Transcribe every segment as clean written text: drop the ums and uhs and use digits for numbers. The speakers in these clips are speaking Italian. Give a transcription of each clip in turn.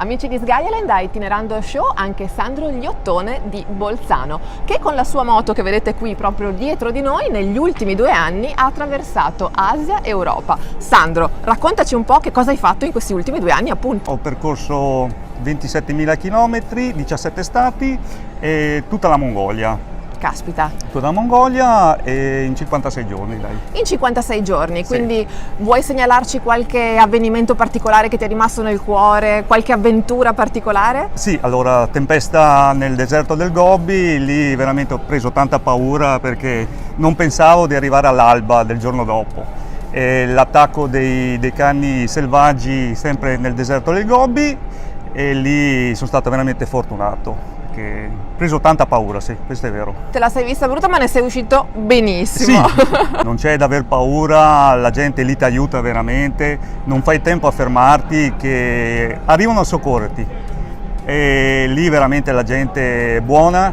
Amici di Sgaialand, a Itinerando Show anche Sandro Gliottone di Bolzano, che con la sua moto che vedete qui proprio dietro di noi negli ultimi 2 anni ha attraversato Asia e Europa. Sandro, raccontaci un po' che cosa hai fatto in questi ultimi 2 anni appunto. Ho percorso 27.000 km, 17 stati e tutta la Mongolia. Caspita. Tutta la Mongolia e in 56 giorni, dai. In 56 giorni, Sì. quindi vuoi segnalarci qualche avvenimento particolare che ti è rimasto nel cuore, qualche avventura particolare? Sì, allora, tempesta nel deserto del Gobi, lì veramente ho preso tanta paura perché non pensavo di arrivare all'alba del giorno dopo. E l'attacco dei cani selvaggi sempre nel deserto del Gobi e lì sono stato veramente fortunato. Ho preso tanta paura, sì, questo è vero. Te la sei vista brutta ma ne sei uscito benissimo. Sì, non c'è da aver paura, la gente lì ti aiuta veramente, non fai tempo a fermarti che arrivano a soccorrerti. E lì veramente la gente è buona,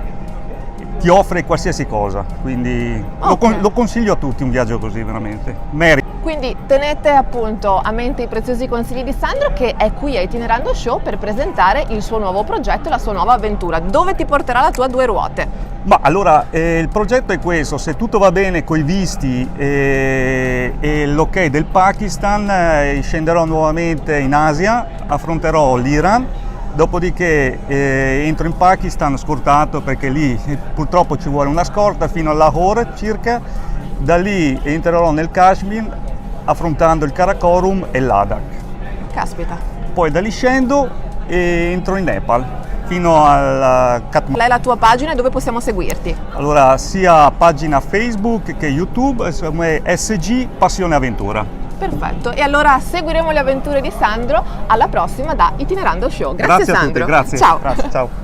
ti offre qualsiasi cosa, quindi lo consiglio a tutti un viaggio così veramente. Merita. Quindi tenete appunto a mente i preziosi consigli di Sandro, che è qui a Itinerando Show per presentare il suo nuovo progetto e la sua nuova avventura. Dove ti porterà la tua 2 ruote? Ma allora, il progetto è questo: se tutto va bene coi visti e l'ok del Pakistan, scenderò nuovamente in Asia, affronterò l'Iran, dopodiché entro in Pakistan scortato perché lì purtroppo ci vuole una scorta fino a Lahore circa, da lì entrerò nel Kashmir affrontando il Karakorum e l'Ladakh. Caspita. Poi da lì scendo e entro in Nepal fino al Kathmandu. Qual è la tua pagina e dove possiamo seguirti? Allora, sia pagina Facebook che YouTube, insomma, è SG Passione Avventura. Perfetto, e allora seguiremo le avventure di Sandro. Alla prossima da Itinerando Show. Grazie a Sandro. tutti, grazie. Ciao. Grazie, ciao.